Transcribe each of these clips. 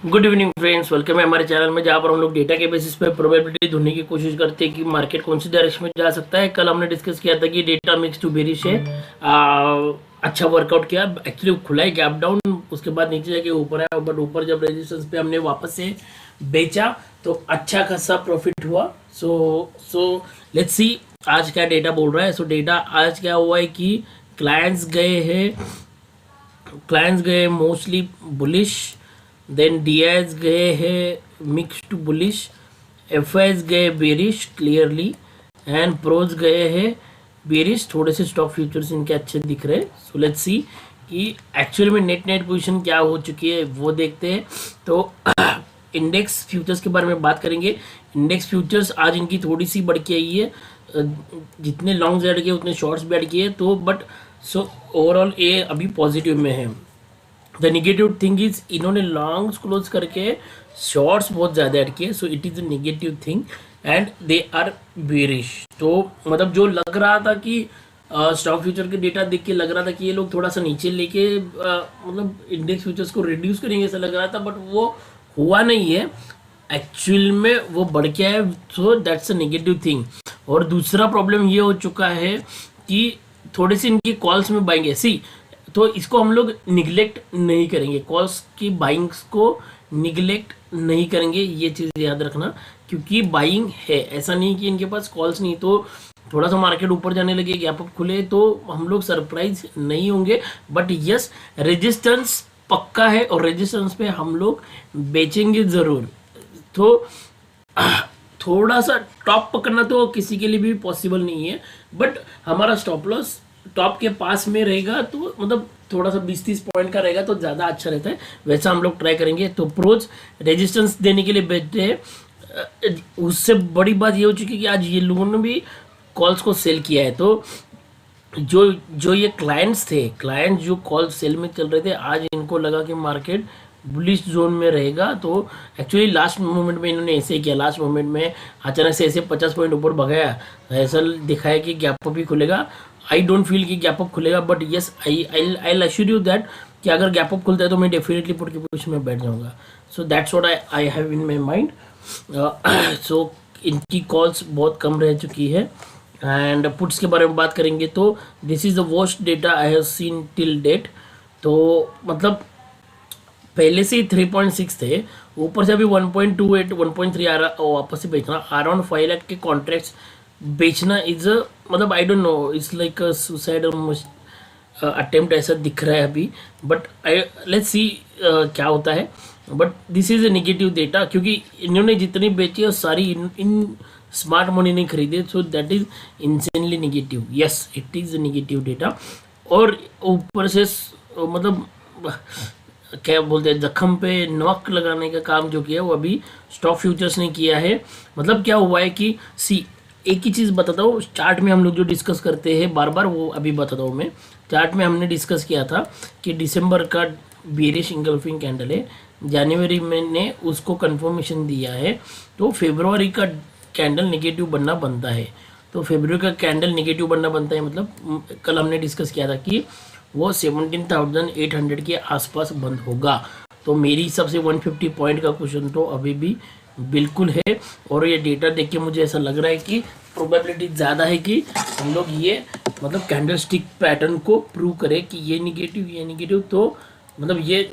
Good evening friends, welcome है हमारे channel में जहां पर हम लोग डेटा के बेसिस पे प्रोबेबिलिटी ढूंढने की कोशिश करते हैं कि मार्केट कौन सी डायरेक्शन में जा सकता है। कल हमने डिस्कस किया था कि डेटा मिक्स टू बेरिश है। अच्छा वर्कआउट किया, एक्चुअली खुला है गैप डाउन, उसके बाद नीचे जाके ऊपर आया, बट ऊपर जब रेजिस्टेंस पे हमने वापस से बेचा तो अच्छा खासा प्रॉफिट हुआ। सो लेट्स सी आज क्या डेटा बोल रहा है। सो डेटा आज क्या हुआ है कि क्लाइंट्स गए मोस्टली बुलिश, देन डीआईएस गए हैं मिक्स टू बुलिश, एफआईएस गए बेरिश क्लियरली, एंड प्रोज गए हैं बेरिश। थोड़े से स्टॉक फ्यूचर्स इनके अच्छे दिख रहे हैं। सो लेट्स सी कि एक्चुअली में नेट पोजीशन क्या हो चुकी है वो देखते हैं। तो इंडेक्स फ्यूचर्स के बारे में बात करेंगे। इंडेक्स फ्यूचर्स आज इनकी थोड़ी सी बढ़ के आई है, जितने लॉन्ग्स ऐड किए उतने शॉर्ट्स भी ऐड किए, तो बट सो ओवरऑल ये अभी पॉजिटिव में है। द निगेटिव थिंग इज इन्होंने लॉन्ग्स क्लोज करके शॉर्ट्स बहुत ज़्यादा ऐड किए, so it is a negative thing and they are bearish. तो मतलब जो लग रहा था कि स्टॉक फ्यूचर के डेटा देख के लग रहा था कि ये लोग थोड़ा सा नीचे लेके मतलब इंडेक्स फ्यूचर्स को रिड्यूस करेंगे ऐसा लग रहा था, बट वो हुआ नहीं है। एक्चुअल में वो बढ़ के आया, so that's a negative thing. और दूसरा प्रॉब्लम ये हो चुका है कि थोड़े से इनकी कॉल्स में बाइंग ऐसी, तो इसको हम लोग निगलेक्ट नहीं करेंगे, कॉल्स की बाइंग्स को निगलेक्ट नहीं करेंगे, ये चीज़ याद रखना। क्योंकि बाइंग है, ऐसा नहीं कि इनके पास कॉल्स नहीं, तो थोड़ा सा मार्केट ऊपर जाने लगे, गैप अप खुले तो हम लोग सरप्राइज नहीं होंगे। बट यस, रेजिस्टेंस पक्का है और रेजिस्टेंस पे हम लोग बेचेंगे ज़रूर। तो थोड़ा सा टॉप पकड़ना तो किसी के लिए भी पॉसिबल नहीं है, बट हमारा स्टॉप लॉस टॉप के पास में रहेगा, तो मतलब थोड़ा सा 20-30 पॉइंट का रहेगा तो ज़्यादा अच्छा रहता है, वैसा हम लोग ट्राई करेंगे। तो प्रोज रेजिस्टेंस देने के लिए बैठे हैं। उससे बड़ी बात ये हो चुकी है कि आज ये लोगों ने भी कॉल्स को सेल किया है। तो जो जो ये क्लाइंट्स जो कॉल सेल में चल रहे थे, आज इनको लगा कि मार्केट बुलिश जोन में रहेगा, तो एक्चुअली लास्ट मोमेंट में इन्होंने ऐसे किया, लास्ट मोमेंट में अचानक से ऐसे 50 पॉइंट ऊपर भगाया, ऐसा दिखाया कि गैप अप ही खुलेगा। आई डोंट फील कि गैप अप खुलेगा, but yes I assure you that कि अगर गैप अप खुलता है तो मैं डेफिनेटली पुट की पोजीशन में बैठ जाऊंगा। So that's what I have in my mind. So इनकी कॉल्स बहुत कम रह चुकी है। एंड पुट्स के बारे में बात करेंगे तो this is the worst data I have seen till date. तो मतलब पहले से ही 3.6 थे, ऊपर से अभी 1.28 1.3 आ रहा, वापस से बेचना अराउंड 5 लाख के कॉन्ट्रैक्ट्स बेचना इज मतलब I don't know, it's like suicide attempt ऐसा दिख रहा है अभी। बट आई लेट्स सी क्या होता है। But this is a negative data, क्योंकि इन्होंने जितनी बेची है सारी इन स्मार्ट मनी नहीं खरीदे, so that is insanely negative. Yes, it is negative data. और ऊपर से मतलब क्या बोलते हैं, जख्म पे नमक लगाने का काम जो किया वो अभी स्टॉक फ्यूचर्स ने किया है। मतलब क्या हुआ है कि सी, एक ही चीज़ बताता हूँ, चार्ट में हम लोग जो डिस्कस करते हैं बार बार वो अभी बताता हूँ मैं। चार्ट में हमने डिस्कस किया था कि दिसंबर का बेरिश इंगल्फिंग कैंडल है, जनवरी में ने उसको कंफर्मेशन दिया है, तो फेब्रुआरी का कैंडल नेगेटिव बनना बनता है। तो फेब्रुआरी का कैंडल नेगेटिव बनना बनता है, मतलब कल हमने डिस्कस किया था कि वो 17,800 के आसपास बंद होगा। तो मेरी हिसाब से 150 पॉइंट का क्वेश्चन तो अभी भी बिल्कुल है। और ये डेटा देख के मुझे ऐसा लग रहा है कि प्रोबेबिलिटी ज़्यादा है कि हम लोग ये मतलब कैंडल स्टिक पैटर्न को प्रूव करें कि ये निगेटिव, तो मतलब ये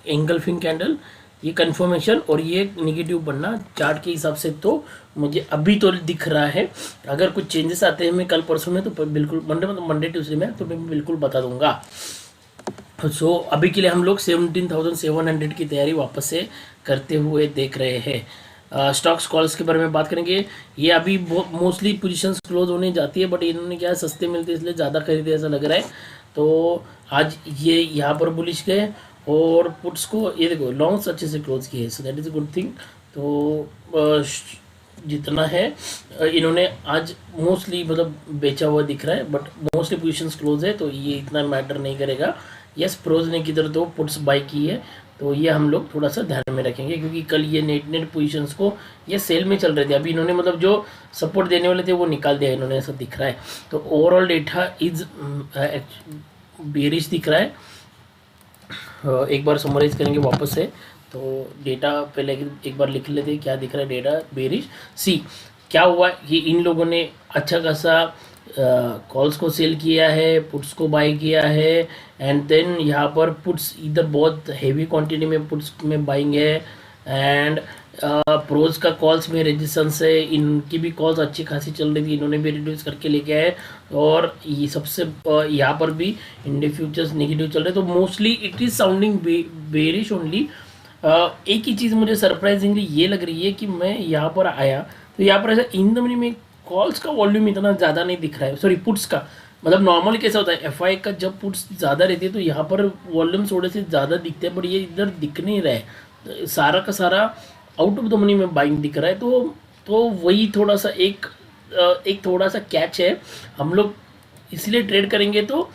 एंगल्फिंग कैंडल, ये कंफर्मेशन और ये निगेटिव बनना चार्ट के हिसाब से तो मुझे अभी तो दिख रहा है। अगर कुछ चेंजेस आते हैं मैं कल परसों में तो बिल्कुल मंडे ट्यूसडे में तो मैं बिल्कुल बता दूंगा। सो अभी के लिए हम लोग 17,700 की तैयारी वापस से करते हुए देख रहे हैं। स्टॉक्स कॉल्स के बारे में बात करेंगे। ये अभी मोस्टली पोजीशंस क्लोज होने जाती है, बट इन्होंने क्या सस्ते मिलते इसलिए ज़्यादा खरीदे ऐसा लग रहा है। तो आज ये यहाँ पर बुलिश गए और पुट्स को ये देखो लॉन्ग्स अच्छे से क्लोज किए, so that is a good thing. तो जितना है इन्होंने आज मोस्टली मतलब बेचा हुआ दिख रहा है, बट मोस्टली पोजीशंस क्लोज है तो ये इतना मैटर नहीं करेगा। यस, प्रोज ने किधर तो पुट्स बाई की है, तो ये हम लोग थोड़ा सा ध्यान में रखेंगे, क्योंकि कल ये नेट पोजीशंस को ये सेल में चल रहे थे, अभी इन्होंने मतलब जो सपोर्ट देने वाले थे वो निकाल दिया इन्होंने, ऐसा दिख रहा है। तो ओवरऑल डेटा इज बेरिश दिख रहा है। एक बार समराइज करेंगे वापस से। तो डेटा पहले एक बार लिख लेते हैं क्या दिख रहा है डेटा बेरिश। सी क्या हुआ कि इन लोगों ने अच्छा खासा कॉल्स को सेल किया है, पुट्स को बाय किया है, एंड देन यहाँ पर पुट्स इधर बहुत हेवी क्वांटिटी में पुट्स में बाइंग है, एंड प्रोज का कॉल्स में रेजिस्टेंस है, इनकी भी कॉल्स अच्छी खासी चल रही थी, इन्होंने भी रिड्यूस करके लेके आए, और ये सबसे यहाँ पर भी इंडिया फ्यूचर्स नेगेटिव चल रहे, तो mostly it is sounding bearish only. एक ही चीज़ मुझे सरप्राइजिंगली ये लग रही है कि मैं यहाँ पर आया तो यहाँ पर ऐसा इन द मनी में कॉल्स का वॉल्यूम इतना ज़्यादा नहीं दिख रहा है, सॉरी पुट्स का, मतलब नॉर्मली कैसा होता है एफआई का जब पुट्स ज़्यादा रहती है तो यहाँ पर वॉल्यूम थोड़े से ज़्यादा दिखते हैं, बट ये इधर दिख नहीं रहा है, सारा का सारा आउट ऑफ द मनी में बाइंग दिख रहा है। तो वही थोड़ा सा एक थोड़ा सा कैच है, हम लोग इसलिए ट्रेड करेंगे तो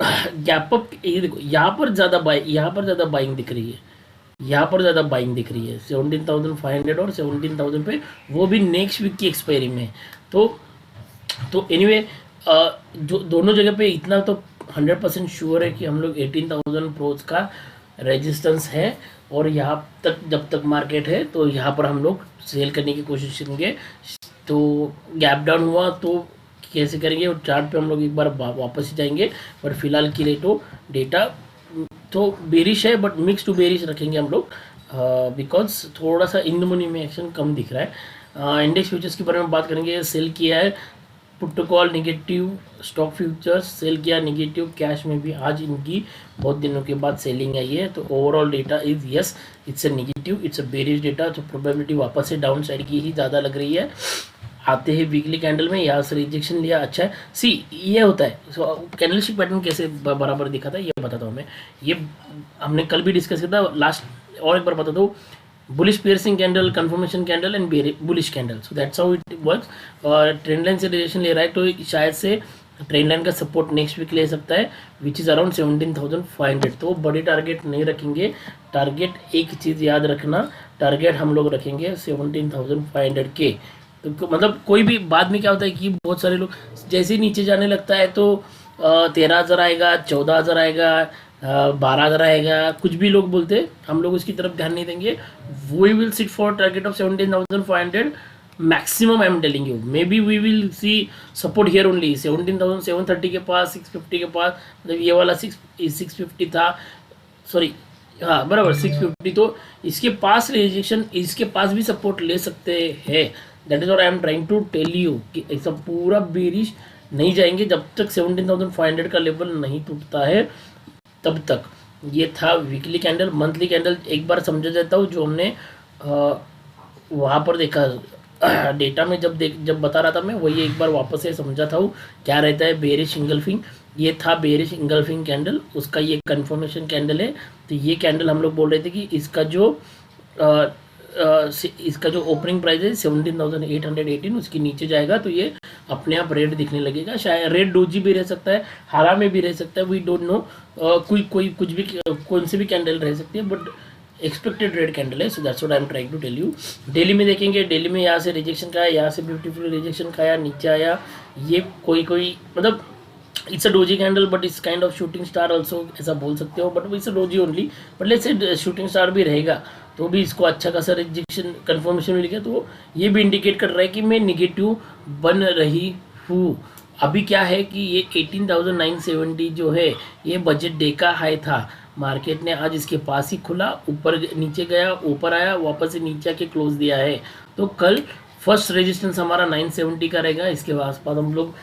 गैप अप, ये देखो यहाँ पर ज़्यादा बाइंग दिख रही है, यहाँ पर ज़्यादा बाइंग दिख रही है 17,500 और 17,000 पे, वो भी नेक्स्ट वीक की एक्सपायरी में। तो एनीवे जो दोनों जगह पे इतना तो 100% श्योर है कि हम लोग 18,000 प्रोज का रेजिस्टेंस है, और यहाँ तक जब तक मार्केट है तो यहाँ पर हम लोग सेल करने की कोशिश करेंगे। तो गैप डाउन हुआ तो कैसे करेंगे, और चार्ट पे हम लोग एक बार वापस ही जाएंगे, पर फिलहाल के लिए तो डेटा तो बेरिश है, बट मिक्स टू बेरिश रखेंगे हम लोग, बिकॉज थोड़ा सा इन मनी में एक्शन कम दिख रहा है। इंडेक्स फ्यूचर्स के बारे में बात करेंगे, सेल किया है put to call negative, stock futures sell किया निगेटिव, कैश में भी आज इनकी बहुत दिनों के बाद सेलिंग आई है, तो overall data is yes it's a negative, it's a bearish data, तो प्रोबेबिलिटी वापस से डाउन साइड की ही ज़्यादा लग रही है। आते हैं वीकली कैंडल में, यहाँ से रिजेक्शन लिया, अच्छा है। सी ये होता है, कैंडलस्टिक पैटर्न कैसे बराबर दिखा था ये बताता हूँ मैं, ये हमने कल भी डिस्कस किया था लास्ट, और एक बार बताता हूँ, bullish piercing candle, confirmation candle and bullish candle, so that's how it works. और ट्रेंड लाइन से रिजेक्शन ले रहा है तो शायद से ट्रेंड लाइन का सपोर्ट नेक्स्ट वीक ले सकता है, विच इज़ अराउंड 17,500, तो बड़ी टारगेट नहीं रखेंगे, टारगेट एक चीज़ याद रखना, टारगेट हम लोग रखेंगे 17,500 के। तो मतलब कोई भी बाद में क्या होता है कि बहुत सारे लोग जैसे ही नीचे जाने लगता है तो 13,000 आएगा, 14,000 आएगा, 12,000 आएगा, कुछ भी लोग बोलते हैं, हम लोग उसकी तरफ ध्यान नहीं देंगे। We will sit for target of 17,500 maximum, I am telling you, maybe we will see support here only 17,730 के पास, 650 के पास, मतलब ये वाला 650 था, सॉरी हाँ बराबर 650, तो इसके पास रिजेक्शन, इसके पास भी सपोर्ट ले सकते हैं, that is what I am trying to tell you कि ऐसा पूरा बेरिश नहीं जाएंगे जब तक 17,500 का लेवल नहीं टूटता है तब तक। ये था वीकली कैंडल। मंथली कैंडल एक बार समझा जाता हूँ, जो हमने वहाँ पर देखा डेटा में जब बता रहा था मैं, वही एक बार वापस से समझा था क्या रहता है बेरिश इंगल्फिंग। ये था बेरिश इंगल्फिंग कैंडल, उसका ये कंफर्मेशन कैंडल है। तो ये कैंडल हम लोग बोल रहे थे कि इसका जो ओपनिंग प्राइस है 17,818, उसके नीचे जाएगा तो ये अपने आप रेड दिखने लगेगा, शायद रेड डोजी भी रह सकता है, हरा में भी रह सकता है, वी डोंट नो, कोई कुछ भी कौन सी भी कैंडल रह सकती है, बट एक्सपेक्टेड रेड कैंडल है, so that's what I am trying to tell you. Daily में देखेंगे, डेली में यहाँ से रिजेक्शन खाया, यहाँ से ब्यूटीफुल रिजेक्शन खाया, नीचे आया, ये कोई मतलब it's a doji candle but it's kind of shooting star also, ऐसा बोल सकते हो, but it's a doji only, but let's say shooting star भी रहेगा तो भी इसको अच्छा खासा रिजेक्शन कन्फर्मेशन मिल गया, तो ये भी इंडिकेट कर रहा है कि मैं निगेटिव बन रही हूँ। अभी क्या है कि ये 18,970 जो है ये बजट डे का हाई था, मार्केट ने आज इसके पास ही खुला, ऊपर नीचे गया, ऊपर आया, वापस से नीचे आके क्लोज दिया है, तो कल फर्स्ट रेजिस्टेंस हमारा 970 का रहेगा, इसके आसपास हम लोग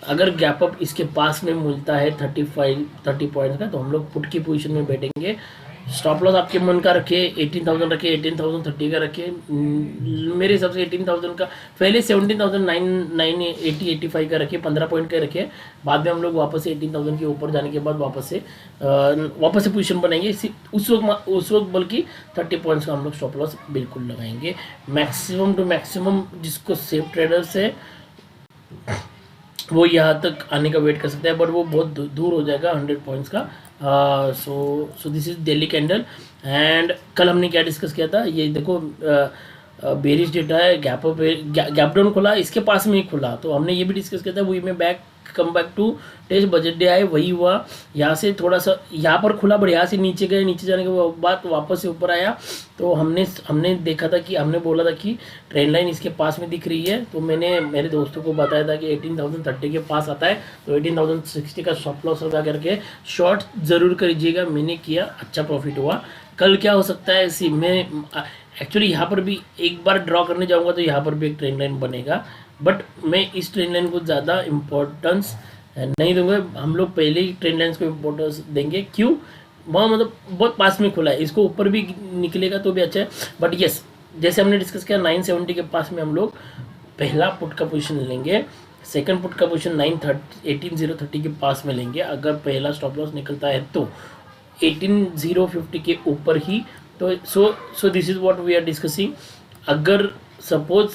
अगर गैप अप इसके पास में मिलता है 30 पॉइंट का, तो हम लोग पुट की पोजीशन में बैठेंगे। स्टॉप लॉस आपके मन का रखे, 18,000 रखे, 18,030 का रखे, मेरे हिसाब से 18,000 का, पहले 17,980-85 का रखे, 15 पॉइंट का रखे, बाद में हम लोग वापस से 18,000 के ऊपर जाने के बाद वापस से पोजीशन बनाएंगे, उस वक्त बल्कि 30 पॉइंट्स का हम लोग स्टॉप लॉस बिल्कुल लगाएंगे, मैक्सिमम टू मैक्सिमम। जिसको सेफ ट्रेडर्स है वो यहाँ तक आने का वेट कर सकता है, बट वो बहुत दूर हो जाएगा 100 पॉइंट्स का। सो this is daily candle. And कल हमने क्या डिस्कस किया था, ये देखो बेरिश डेटा है, गैप डाउन खुला, इसके पास में ही खुला, तो हमने ये भी डिस्कस किया था वी में back come back to test budget day आए, वही हुआ। यहाँ से थोड़ा सा यहाँ पर खुला, बट यहाँ से नीचे गए, नीचे जाने के बाद वापस से ऊपर आया, तो हमने देखा था कि हमने बोला था कि ट्रेंड लाइन इसके पास में दिख रही है, तो मैंने मेरे दोस्तों को बताया था कि 18,030 के पास आता है तो 18,060 का स्टॉप लॉस लगा करके शॉर्ट ज़रूर करिएगा। मैंने किया, अच्छा प्रॉफिट हुआ। कल क्या हो सकता है, इसी में एक्चुअली यहाँ पर भी एक बार ड्रॉ करने जाऊँगा तो यहाँ पर भी एक ट्रेंड लाइन बनेगा, बट मैं इस ट्रेंड लाइन को ज़्यादा इम्पोर्टेंस नहीं दूंगा। हम लोग पहले ही ट्रेंड लाइन्स को इम्पोर्टेंस देंगे, क्यों, वहाँ मतलब बहुत पास में खुला है, इसको ऊपर भी निकलेगा तो भी अच्छा है। बट यस, जैसे हमने डिस्कस किया 970 के पास में हम लोग पहला पुट का पोजीशन लेंगे, सेकंड पुट का पोजीशन 18,030 के पास में लेंगे। अगर पहला स्टॉप लॉस निकलता है तो 18,050 के ऊपर ही, तो so this is what we are discussing. अगर सपोज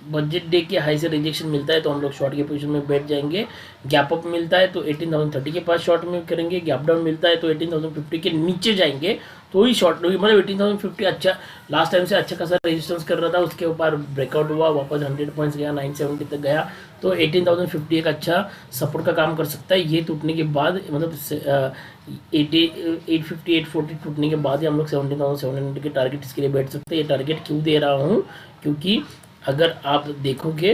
बजट डे के हाई से रिजेक्शन मिलता है तो हम लोग शॉर्ट के पोजीशन में बैठ जाएंगे, गैप अप मिलता है तो 18,030 के पास शॉर्ट में करेंगे, गैप डाउन मिलता है तो 18,050 के नीचे जाएंगे तो ही शॉर्ट, मतलब 18,050 अच्छा लास्ट टाइम से अच्छा खासा रेजिस्टेंस कर रहा था, उसके ऊपर ब्रेकआउट हुआ, वापस 100 पॉइंट्स गया, 970 तक गया, तो 18,050 एक अच्छा सपोर्ट का काम कर सकता है। ये टूटने के बाद मतलब 850 840 टूटने के बाद ही हम लोग 17,700 के टारगेट इसके लिए बैठ सकते हैं। ये टारगेट क्यों दे रहा हूँ, क्योंकि अगर आप देखोगे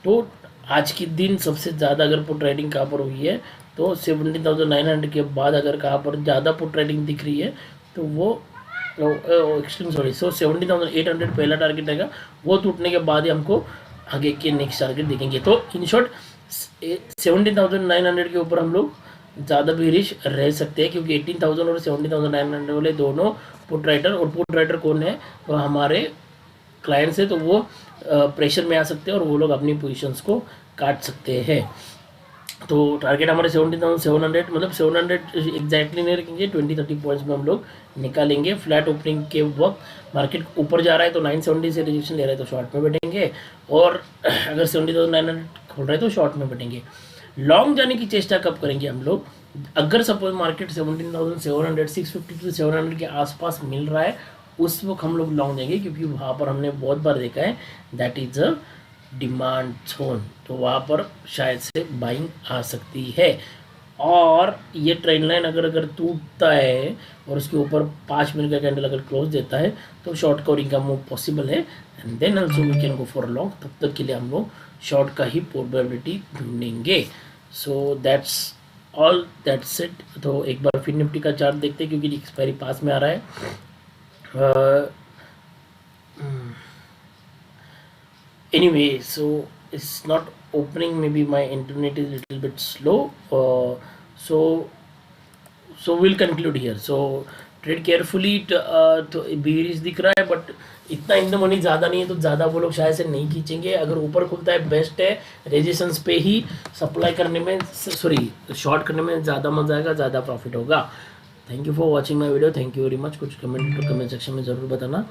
तो आज के दिन सबसे ज़्यादा अगर पुट ट्रेडिंग कहाँ पर हुई है तो 17,900 के बाद अगर कहाँ पर ज़्यादा पुट ट्रेडिंग दिख रही है तो वो एक्सट्रीम सॉरी 17,800 पहला टारगेट रहेगा, वो टूटने के बाद ही हमको आगे के नेक्स्ट टारगेट दिखेंगे। तो इन शॉर्ट 17,900 के ऊपर हम लोग ज़्यादा बेरिश रह सकते हैं, क्योंकि 18,000 और 17,900 वाले दोनों पुट राइटर, और पुट राइटर कौन है, तो हमारे क्लाइंट्स है, तो वो प्रेशर में आ सकते हैं और वो लोग अपनी पोजीशंस को काट सकते हैं। तो टारगेट हमारे 17,700, मतलब 700 एग्जैक्टली नहीं रखेंगे, 20-30 पॉइंट्स में हम लोग निकालेंगे। फ्लैट ओपनिंग के वक्त मार्केट ऊपर जा रहा है तो 970 से रिजेक्शन ले रहा है तो शॉर्ट में बैठेंगे, और अगर 70,900 खोल रहा है तो शॉर्ट में बैठेंगे। लॉन्ग जाने की चेष्टा कब करेंगे हम लोग, अगर सपोज मार्केट 17,700 650 to 700 के आसपास मिल रहा है, उस वक्त हम लोग लॉन्ग जाएंगे, क्योंकि वहाँ पर हमने बहुत बार देखा है that is a demand zone, तो वहाँ पर शायद से बाइंग आ सकती है। और ये ट्रेंड लाइन अगर टूटता है और उसके ऊपर 5 मिनट का कैंडल अगर क्लोज देता है तो शॉर्ट कवरिंग का मूव पॉसिबल है, and then also we can go for long. तब तक के लिए हम लोग शॉर्ट का ही प्रोबेबिलिटी ढूंढेंगे। So that's all, that's it. तो एक बार फिर निफ्टी का चार्ट देखते हैं, क्योंकि एक्सपायरी पास में आ रहा है। Anyway, so it's not opening, maybe my internet is little bit slow, so we'll conclude here. So trade carefully, तो bearish दिख रहा है, बट इतना इन द मनी ज़्यादा नहीं है, तो ज़्यादा वो लोग शायद से नहीं खींचेंगे। अगर ऊपर खुलता है बेस्ट है, रेजिस्टेंस पे ही सप्लाई करने में, सॉरी शॉर्ट करने में ज़्यादा मजा आएगा, ज़्यादा प्रॉफिट होगा। Thank you for watching my video, thank you very much. कुछ कमेंट सेक्शन में ज़रूर बताना।